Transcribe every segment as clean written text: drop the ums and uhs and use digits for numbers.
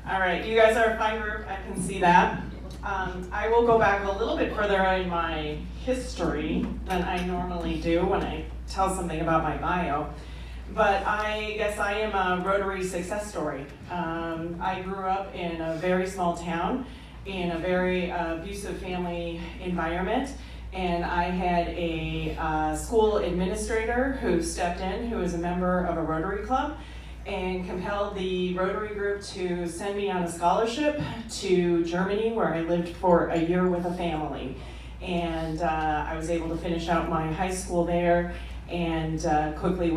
All right, you guys are a fun group, I can see that. I will go back a little bit further in my history than I normally do when I tell something about my bio. But I guess I am a Rotary success story. I grew up in a very small town in a very abusive family environment. And I had a school administrator who stepped in, who was a member of a Rotary club, and compelled the Rotary group to send me on a scholarship to Germany, where I lived for a year with a family. And I was able to finish out my high school there and quickly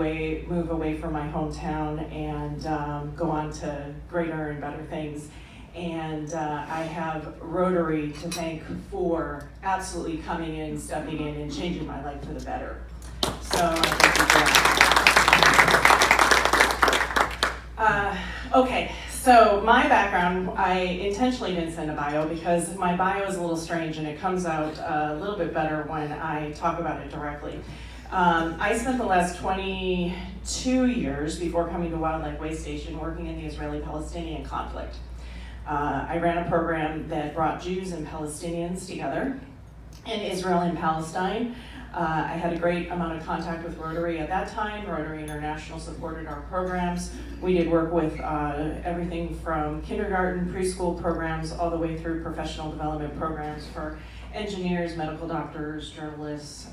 move away from my hometown and go on to greater and better things. And I have Rotary to thank for absolutely coming in, stepping in, and changing my life for the better. So I thank you for that. Okay, so my background, I intentionally didn't send a bio because my bio is a little strange and it comes out a little bit better when I talk about it directly. I spent the last 22 years before coming to Wildlife Waystation working in the Israeli-Palestinian conflict. I ran a program that brought Jews and Palestinians together in Israel and Palestine. I had a great amount of contact with Rotary at that time. Rotary International supported our programs. We did work with everything from kindergarten, preschool programs, all the way through professional development programs for engineers, medical doctors, journalists.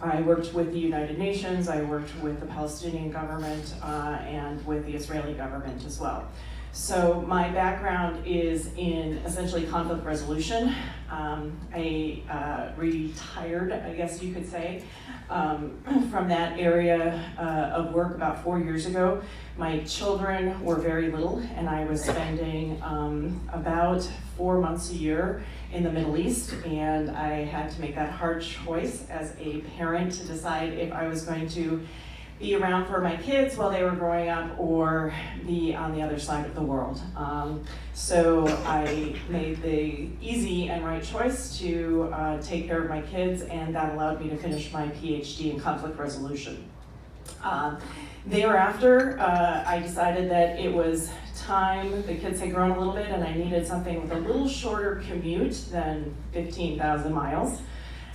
I worked with the United Nations, I worked with the Palestinian government, and with the Israeli government as well. So my background is in essentially conflict resolution. I retired, I guess you could say, from that area of work about 4 years ago. My children were very little, and I was spending about 4 months a year in the Middle East, and I had to make that hard choice as a parent to decide if I was going to be around for my kids while they were growing up or be on the other side of the world. So I made the easy and right choice to take care of my kids, and that allowed me to finish my PhD in conflict resolution. Thereafter, I decided that it was time, the kids had grown a little bit, and I needed something with a little shorter commute than 15,000 miles.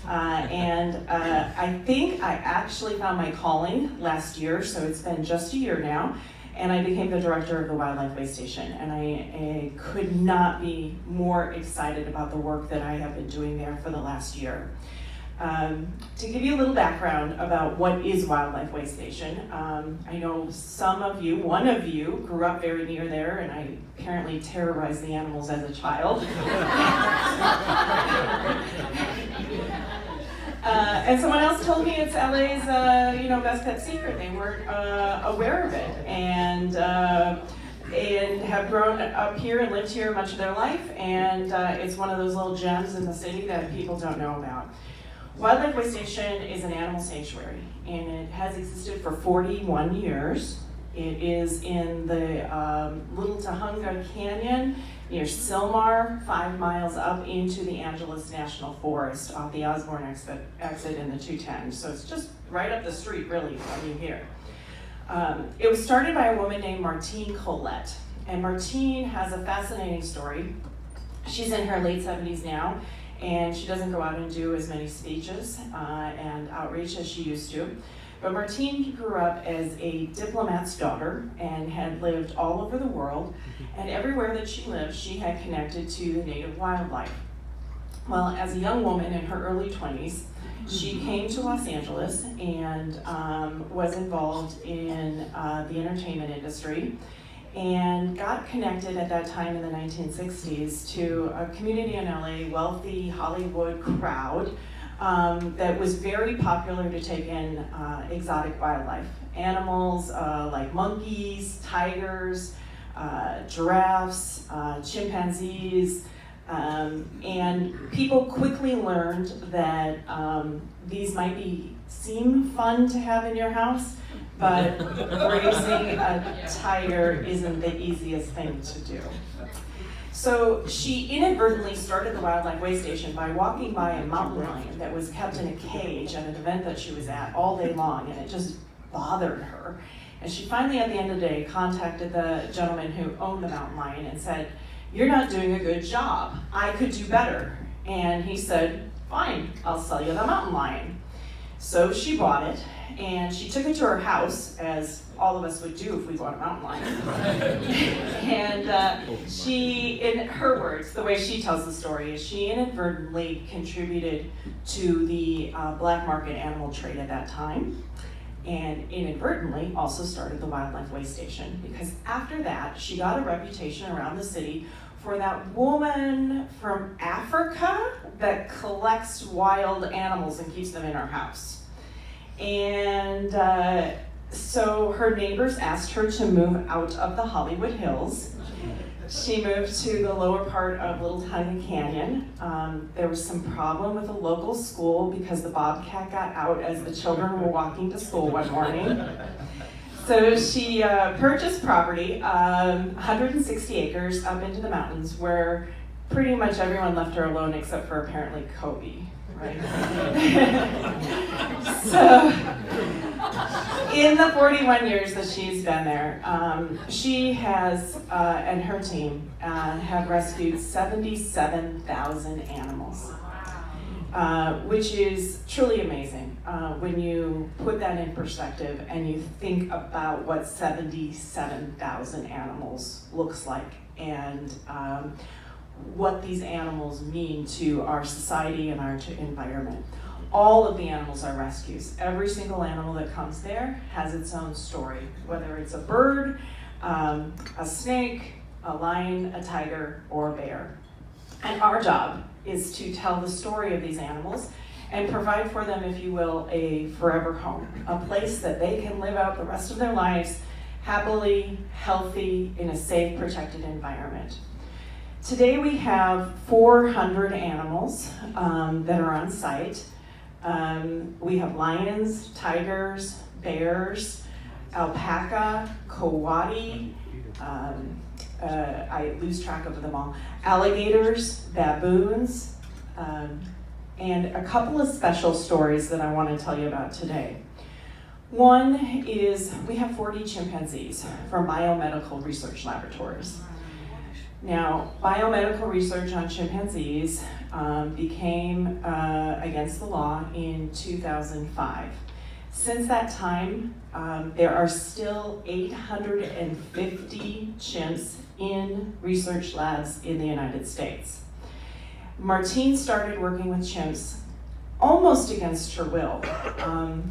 I think I actually found my calling last year, so it's been just a year now, and I became the director of the Wildlife Waystation, and I could not be more excited about the work that I have been doing there for the last year. To give you a little background about what is Wildlife Waystation, I know some of you, one of you, grew up very near there, and I apparently terrorized the animals as a child. And someone else told me it's LA's, best kept secret. They weren't aware of it, and have grown up here and lived here much of their life. And it's one of those little gems in the city that people don't know about. Wildlife Waystation is an animal sanctuary, and it has existed for 41 years. It is in the Little Tahunga Canyon near Sylmar, 5 miles up into the Angeles National Forest off the Osborne exit in the 210. So it's just right up the street, really, from you here. It was started by a woman named Martine Collette, and Martine has a fascinating story. She's in her late 70s now, and she doesn't go out and do as many speeches and outreach as she used to. But Martine grew up as a diplomat's daughter and had lived all over the world, and everywhere that she lived, she had connected to the native wildlife. Well, as a young woman in her early 20s, she came to Los Angeles and was involved in the entertainment industry, and got connected at that time in the 1960s to a community in LA, wealthy Hollywood crowd that was very popular to take in exotic wildlife. Animals like monkeys, tigers, giraffes, chimpanzees, and people quickly learned that these might seem fun to have in your house, but raising a tiger isn't the easiest thing to do. So she inadvertently started the Wildlife Waystation by walking by a mountain lion that was kept in a cage at an event that she was at all day long, and it just bothered her. And she finally, at the end of the day, contacted the gentleman who owned the mountain lion and said, "You're not doing a good job. I could do better." And he said, "Fine, I'll sell you the mountain lion." So she bought it, and she took it to her house, as all of us would do if we bought a mountain lion. And she, in her words, the way she tells the story is she inadvertently contributed to the black market animal trade at that time, and inadvertently also started the Wildlife Waystation, because after that she got a reputation around the city for that woman from Africa that collects wild animals and keeps them in her house. And so her neighbors asked her to move out of the Hollywood Hills. She moved to the lower part of Little Tiny Canyon. There was some problem with the local school because the bobcat got out as the children were walking to school one morning. So she purchased property, 160 acres up into the mountains, where pretty much everyone left her alone except for apparently Kobe, right? So in the 41 years that she's been there, she has, and her team, have rescued 77,000 animals. Which is truly amazing when you put that in perspective and you think about what 77,000 animals looks like, and what these animals mean to our society and our environment. All of the animals are rescues. Every single animal that comes there has its own story, whether it's a bird, a snake, a lion, a tiger, or a bear. And our job is to tell the story of these animals and provide for them, if you will, a forever home, a place that they can live out the rest of their lives happily, healthy, in a safe, protected environment. Today we have 400 animals that are on site. We have lions, tigers, bears, alpaca, coati, I lose track of them all, alligators, baboons, and a couple of special stories that I want to tell you about today. One is we have 40 chimpanzees from biomedical research laboratories. Now, biomedical research on chimpanzees became against the law in 2005. Since that time, there are still 850 chimps in research labs in the United States. Martine started working with chimps almost against her will.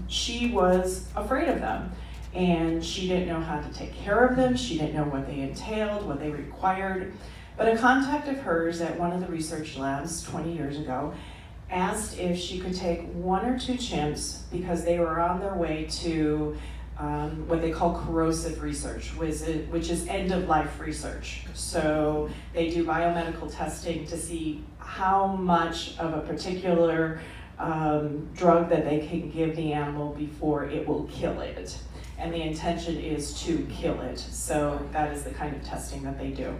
She was afraid of them, and she didn't know how to take care of them. She didn't know what they entailed, what they required. But a contact of hers at one of the research labs 20 years ago asked if she could take 1 or 2 chimps because they were on their way to what they call corrosive research, which is end-of-life research. So they do biomedical testing to see how much of a particular drug that they can give the animal before it will kill it. And the intention is to kill it. So that is the kind of testing that they do.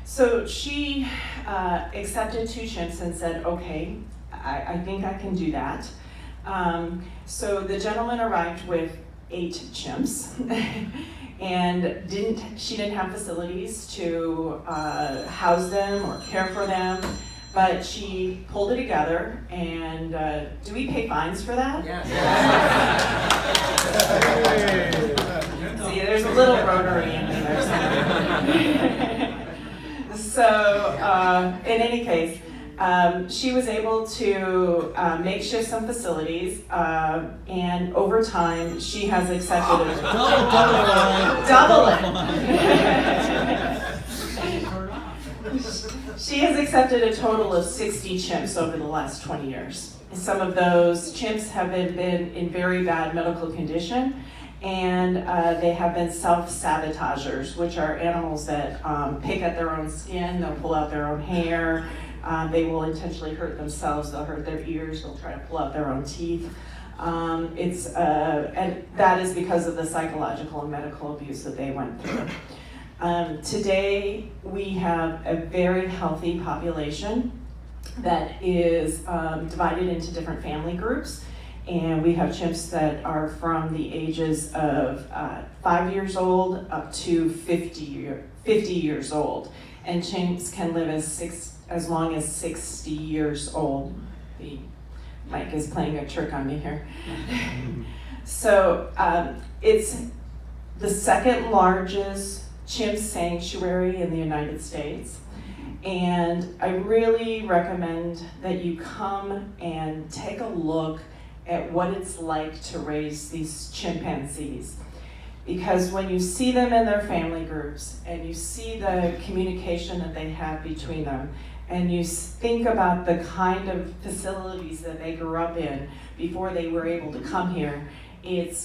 So she accepted 2 chimps and said, okay, I think I can do that. So the gentleman arrived with 8 chimps and she didn't have facilities to house them or care for them, but she pulled it together. And do we pay fines for that? Yes. See, there's a little Rotary in there. So in any case, she was able to makeshift some facilities, and over time, she has accepted double it. She has accepted a total of 60 chimps over the last 20 years. Some of those chimps have been in very bad medical condition, and they have been self-sabotagers, which are animals that pick at their own skin, they'll pull out their own hair, they will intentionally hurt themselves, they'll hurt their ears, they'll try to pull out their own teeth. And that is because of the psychological and medical abuse that they went through. Today, we have a very healthy population that is divided into different family groups, And we have chimps that are from the ages of 5 years old up to 50 years old. And chimps can live as long as 60 years old. The mic is playing a trick on me here. So it's the second largest chimp sanctuary in the United States. And I really recommend that you come and take a look at what it's like to raise these chimpanzees. Because when you see them in their family groups and you see the communication that they have between them, and you think about the kind of facilities that they grew up in before they were able to come here, it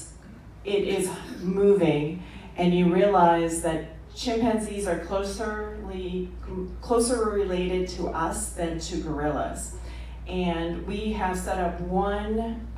is moving, and you realize that chimpanzees are closer related to us than to gorillas. And we have set up one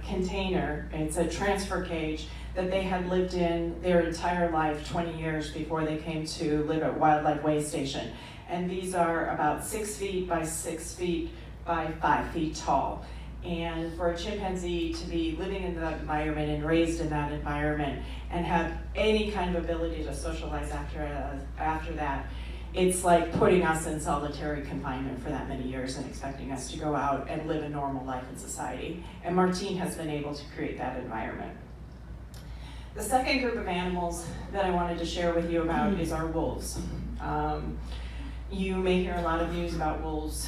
container, it's a transfer cage, that they had lived in their entire life, 20 years before they came to live at Wildlife Waystation. And these are about 6 feet by 6 feet by 5 feet tall. And for a chimpanzee to be living in that environment and raised in that environment and have any kind of ability to socialize after that, it's like putting us in solitary confinement for that many years and expecting us to go out and live a normal life in society. And Martine has been able to create that environment. The second group of animals that I wanted to share with you about is our wolves. You may hear a lot of news about wolves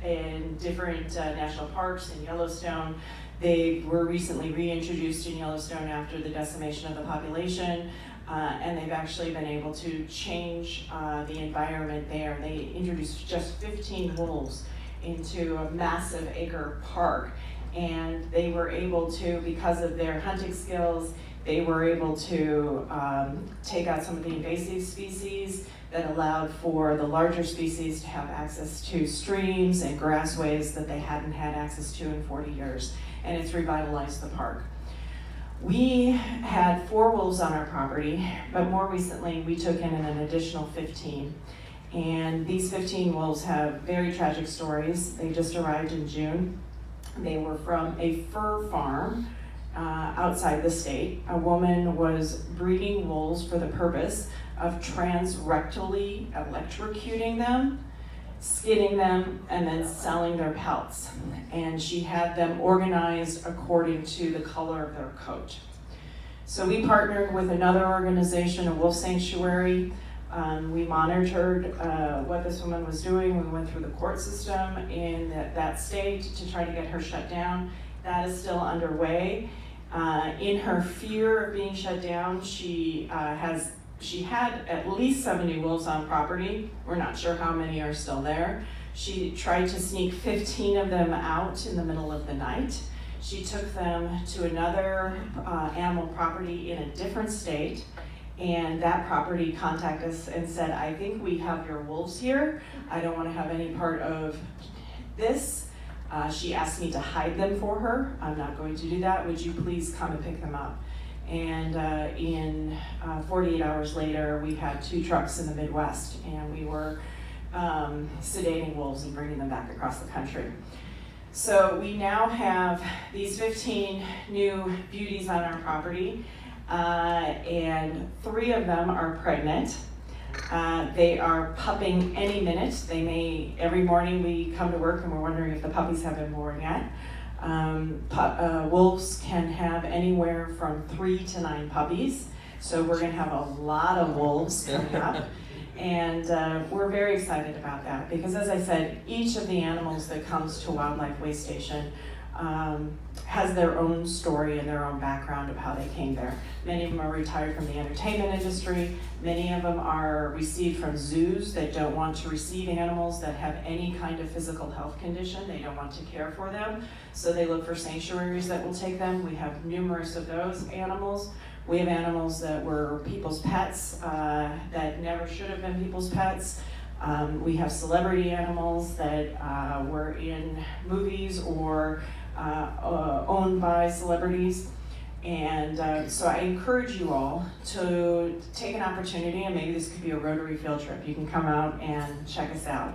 in different national parks in Yellowstone. They were recently reintroduced in Yellowstone after the decimation of the population, and they've actually been able to change the environment there. They introduced just 15 wolves into a massive acre park, and they were able to, because of their hunting skills, they were able to take out some of the invasive species that allowed for the larger species to have access to streams and grassways that they hadn't had access to in 40 years, and it's revitalized the park. We had 4 wolves on our property, but more recently we took in an additional 15. And these 15 wolves have very tragic stories. They just arrived in June. They were from a fur farm outside the state. A woman was breeding wolves for the purpose of transrectally electrocuting them, skinning them, and then selling their pelts. And she had them organized according to the color of their coat. So we partnered with another organization, a wolf sanctuary. We monitored what this woman was doing. We went through the court system in that state to try to get her shut down. That is still underway. In her fear of being shut down, she had at least 70 wolves on property. We're not sure how many are still there. She tried to sneak 15 of them out in the middle of the night. She took them to another animal property in a different state, and that property contacted us and said, I think we have your wolves here. I don't want to have any part of this. She asked me to hide them for her. I'm not going to do that. Would you please come and pick them up? And in 48 hours later, we had 2 trucks in the Midwest, and we were sedating wolves and bringing them back across the country. So we now have these 15 new beauties on our property, and 3 of them are pregnant. They are pupping any minute. Every morning we come to work and we're wondering if the puppies have been born yet. Wolves can have anywhere from 3 to 9 puppies, so we're going to have a lot of wolves coming up, and we're very excited about that because, as I said, each of the animals that comes to Wildlife Waystation has their own story and their own background of how they came there. Many of them are retired from the entertainment industry. Many of them are received from zoos that don't want to receive animals that have any kind of physical health condition. They don't want to care for them, so they look for sanctuaries that will take them. We have numerous of those animals. We have animals that were people's pets that never should have been people's pets. We have celebrity animals that were in movies or owned by celebrities. And so I encourage you all to take an opportunity, and maybe this could be a Rotary field trip. You can come out and check us out.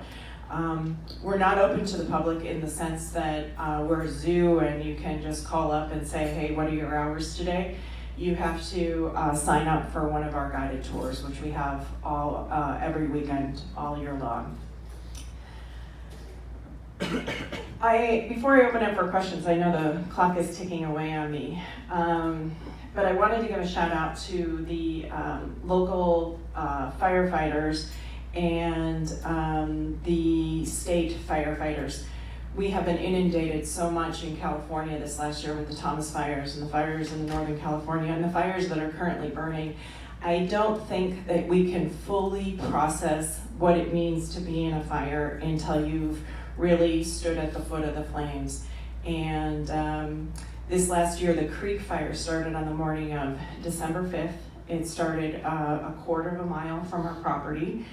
We're not open to the public in the sense that we're a zoo and you can just call up and say, hey, what are your hours today? You have to sign up for one of our guided tours, which we have every weekend, all year long. Before I open up for questions, I know the clock is ticking away on me, but I wanted to give a shout out to the local firefighters and the state firefighters. We have been inundated so much in California this last year with the Thomas fires and the fires in Northern California and the fires that are currently burning. I don't think that we can fully process what it means to be in a fire until you've really stood at the foot of the flames. And this last year, the Creek Fire started on the morning of December 5th. It started a quarter of a mile from our property.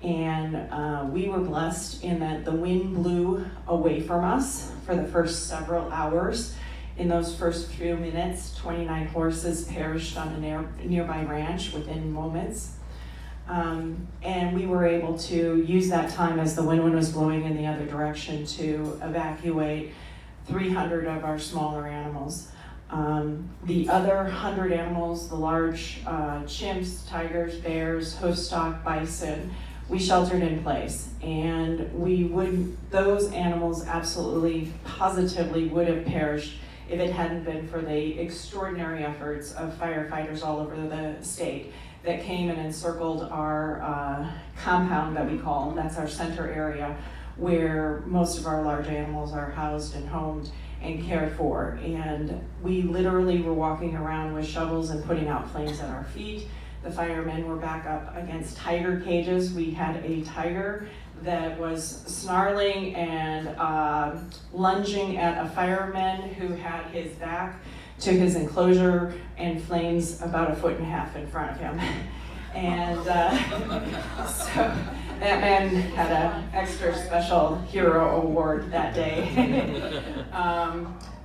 And we were blessed in that the wind blew away from us for the first several hours. In those first few minutes, 29 horses perished on a nearby ranch within moments. And we were able to use that time as the wind was blowing in the other direction to evacuate 300 of our smaller animals. The other 100 animals, the large chimps, tigers, bears, hoofstock, bison, we sheltered in place. And those animals absolutely, positively would have perished if it hadn't been for the extraordinary efforts of firefighters all over the state that came and encircled our compound that we call, that's our center area, where most of our large animals are housed and homed and cared for. And we literally were walking around with shovels and putting out flames at our feet. The firemen were back up against tiger cages. We had a tiger that was snarling and lunging at a fireman who had his back to his enclosure and flames about 1.5 feet in front of him. And so that man had an extra special hero award that day.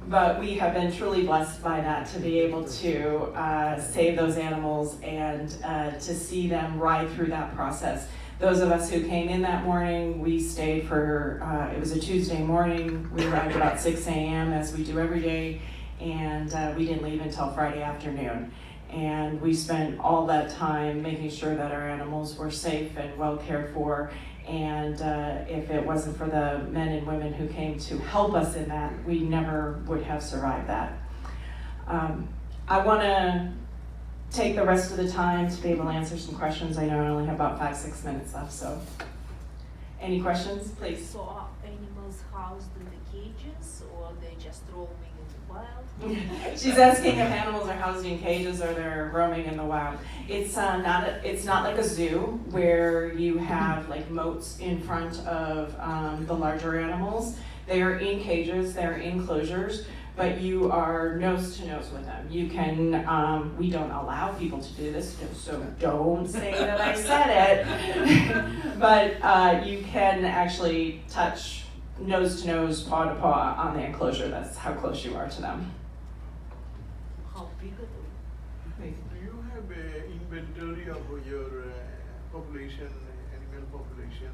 But we have been truly blessed by that, to be able to save those animals and to see them ride through that process. Those of us who came in that morning, we stayed for, it was a Tuesday morning, we arrived about 6 a.m. as we do every day, and we didn't leave until Friday afternoon. And we spent all that time making sure that our animals were safe and well cared for. And if it wasn't for the men and women who came to help us in that, we never would have survived that. I want to take the rest of the time to be able to answer some questions. I know I only have about 5-6 minutes left, so. Any questions, please? So are animals housed in the cages, or they just roaming in the wild? She's asking if animals are housed in cages or they're roaming in the wild. It's not like a zoo where you have like moats in front of the larger animals. They are in cages, they're in enclosures, but you are nose to nose with them. You can, we don't allow people to do this, so don't say that I said it. But you can actually touch nose to nose, paw to paw on the enclosure. That's how close you are to them. How big are they? Do you have an inventory of your population, animal population,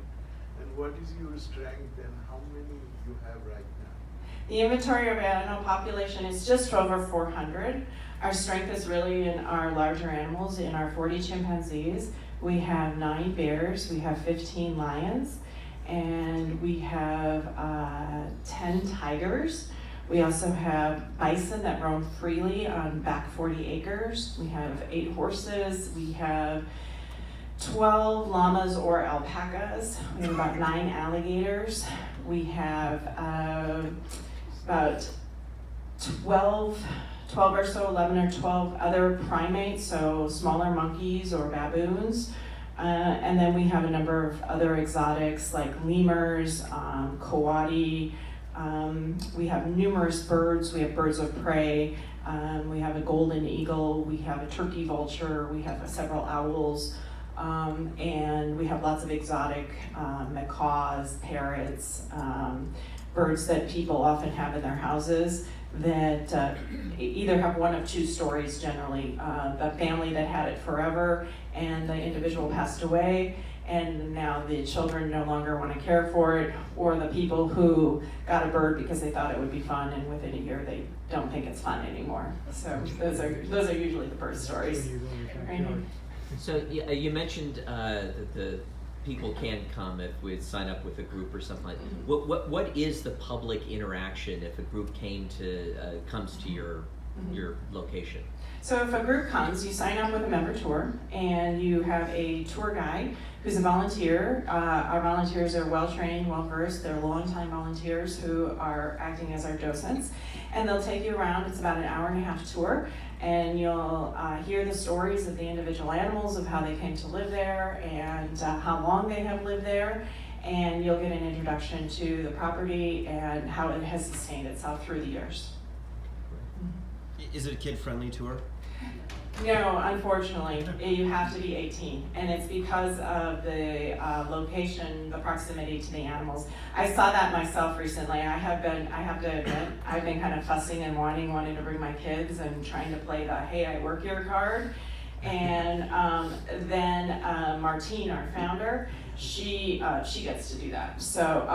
and what is your strength and how many you have right now? The inventory of animal population is just over 400. Our strength is really in our larger animals, in our 40 chimpanzees. We have 9 bears, we have 15 lions, and we have 10 tigers. We also have bison that roam freely on back 40 acres. We have 8 horses. We have 12 llamas or alpacas. We have about 9 alligators. We have about 12 or so, 11 or 12 other primates, so smaller monkeys or baboons. And then we have a number of other exotics like lemurs, coati. We have numerous birds. We have birds of prey. We have a golden eagle. We have a turkey vulture. We have several owls. And we have lots of exotic macaws, parrots, birds that people often have in their houses that either have one of 2 stories generally. The family that had it forever and the individual passed away, and now the children no longer want to care for it, or the people who got a bird because they thought it would be fun, and within a year they don't think it's fun anymore. So those are usually the bird stories. Right? So you mentioned that the people can come if we sign up with a group or something like that. What is the public interaction if a group comes to your location? So if a group comes, you sign up with a member tour, and you have a tour guide who's a volunteer. Our volunteers are well-trained, well-versed. They're long-time volunteers who are acting as our docents, and they'll take you around. It's about an hour-and-a-half tour, and you'll hear the stories of the individual animals, of how they came to live there, and how long they have lived there, and you'll get an introduction to the property and how it has sustained itself through the years. Is it a kid-friendly tour? No, unfortunately, you have to be 18, and it's because of the location, the proximity to the animals. I saw that myself recently. I have to admit, I've been kind of fussing and wanting to bring my kids and trying to play the "Hey, I work here" card. And then Martine, our founder, she gets to do that. So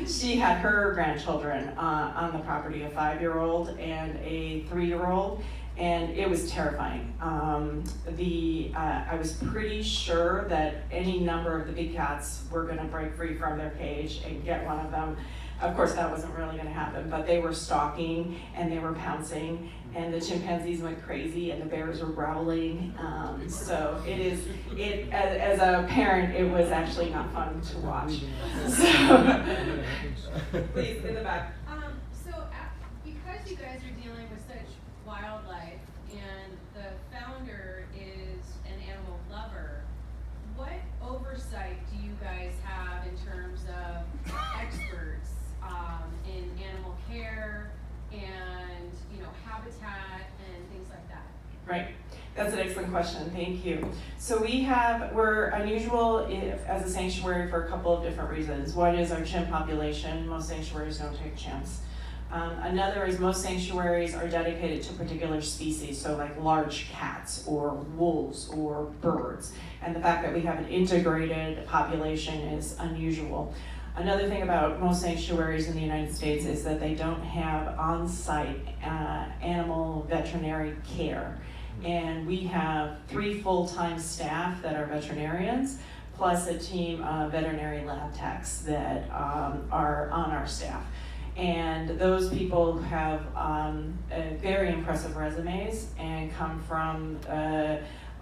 she had her grandchildren on the property, a 5-year-old and a 3-year-old. And it was terrifying. I was pretty sure that any number of the big cats were going to break free from their cage and get one of them. Of course, that wasn't really going to happen, but they were stalking and they were pouncing, and the chimpanzees went crazy and the bears were growling. So as a parent, it was actually not fun to watch. So, please, in the back. Because you guys are dealing with such wildlife and the founder is an animal lover, what oversight do you guys have in terms of experts in animal care and habitat and things like that? Right. That's an excellent question. Thank you. So we're unusual as a sanctuary for a couple of different reasons. One is our chimp population. Most sanctuaries don't take chimps. Another is most sanctuaries are dedicated to particular species, so like large cats or wolves or birds. And the fact that we have an integrated population is unusual. Another thing about most sanctuaries in the United States is that they don't have on-site animal veterinary care. And we have 3 full-time staff that are veterinarians, plus a team of veterinary lab techs that are on our staff. And those people have very impressive resumes and come from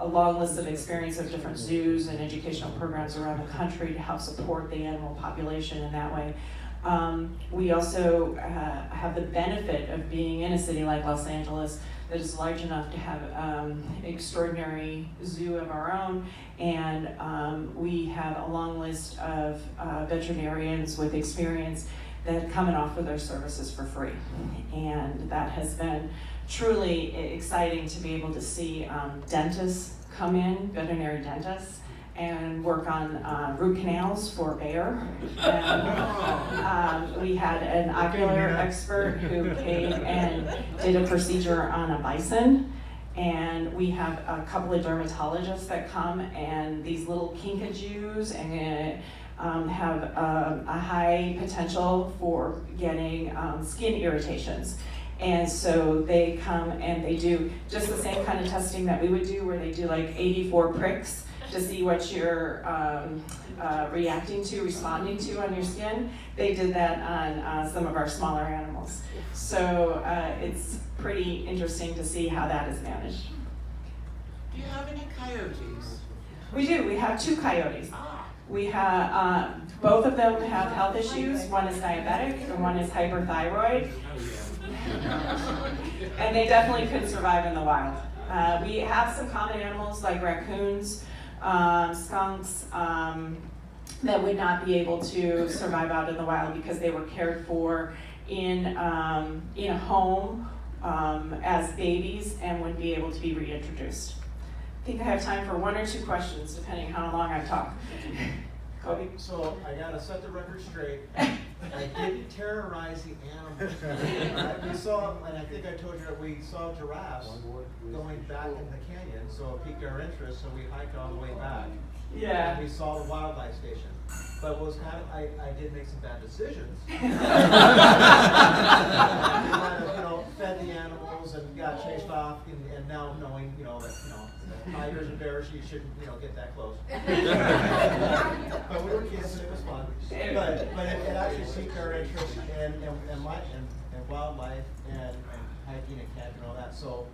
a long list of experience of different zoos and educational programs around the country to help support the animal population in that way. We also have the benefit of being in a city like Los Angeles that is large enough to have an extraordinary zoo of our own, and we have a long list of veterinarians with experience that come and offer their services for free. And that has been truly exciting to be able to see dentists come in, veterinary dentists, and work on root canals for bear. And we had an ocular expert who came and did a procedure on a bison. And we have a couple of dermatologists that come, and these little kinkajous and have a high potential for getting skin irritations. And so they come and they do just the same kind of testing that we would do, where they do like 84 pricks to see what you're responding to on your skin. They did that on some of our smaller animals. So it's pretty interesting to see how that is managed. Do you have any coyotes? We do. We have 2 coyotes. We have, both of them have health issues. One is diabetic and one is hyperthyroid. And they definitely couldn't survive in the wild. We have some common animals like raccoons, skunks, that would not be able to survive out in the wild because they were cared for in a home as babies and would be able to be reintroduced. I think I have time for 1 or 2 questions, depending on how long I talk. Kobe? So I gotta set the record straight. I didn't terrorize the animals. We saw, and I think I told you that we saw giraffes going back in the canyon, so it piqued our interest, so we hiked all the way back. Yeah. And we saw the wildlife station. But what was kind of, I did make some bad decisions. Fed the animals and got chased off, and now knowing, that, tigers and bears, you shouldn't, get that close. But we were kids and it was fun. But it actually piqued our interest in wildlife and hiking and camping and all that. So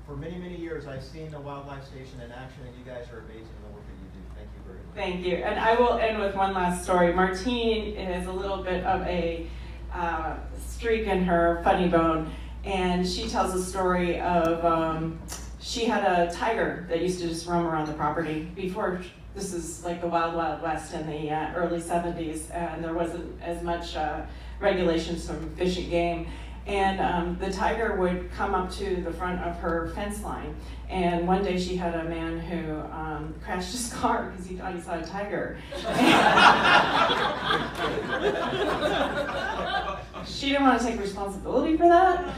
for many, many years, I've seen the wildlife station in action, and you guys are amazing in the work that you do. Thank you very much. Thank you. And I will end with one last story. Martine is a little bit of a streak in her funny bone, and she tells a story of she had a tiger that used to just roam around the property before. This is like the Wild Wild West in the early 70s, and there wasn't as much regulations from fish and game. And the tiger would come up to the front of her fence line. And one day she had a man who crashed his car because he thought he saw a tiger. She didn't want to take responsibility for that.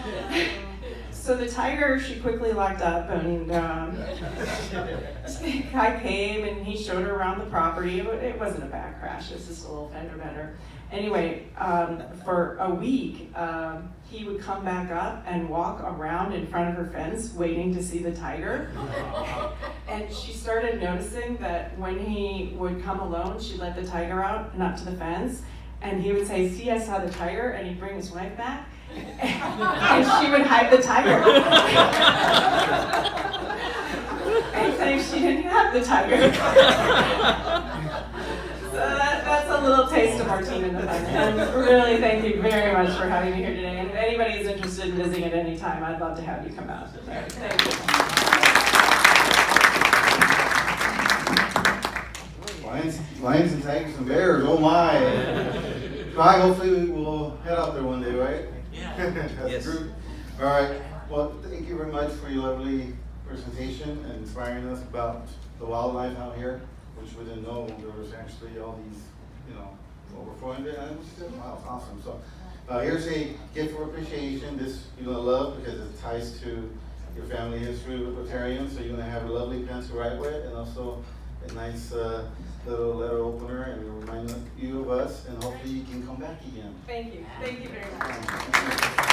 So the tiger, she quickly locked up, and the guy came and he showed her around the property. It wasn't a bad crash, it was just a little fender bender. Anyway, for a week, he would come back up and walk around in front of her fence waiting to see the tiger. And she started noticing that when he would come alone, she'd let the tiger out and up to the fence, and he would say, "See, I saw the tiger," and he'd bring his wife back, and she would hide the tiger. And say she didn't have the tiger. So that's a little taste of Martine in the fun. And really, thank you very much for having me here today. And if anybody is interested in visiting at any time, I'd love to have you come out. Thank you. Lions and tigers and bears, oh my. Bye, hopefully we will head out there one day, right? Yeah. As a group. All right, well, thank you very much for your lovely presentation and inspiring us about the wildlife out here, which we didn't know there was actually all these, over 400 animals. Wow, awesome. So here's a gift for appreciation. This you're gonna love because it ties to your family history with Rotarians. So you're gonna have a lovely pen to write with, and also a nice little letter opener, and we'll remind you of us, and hopefully you can come back again. Thank you. Thank you very much.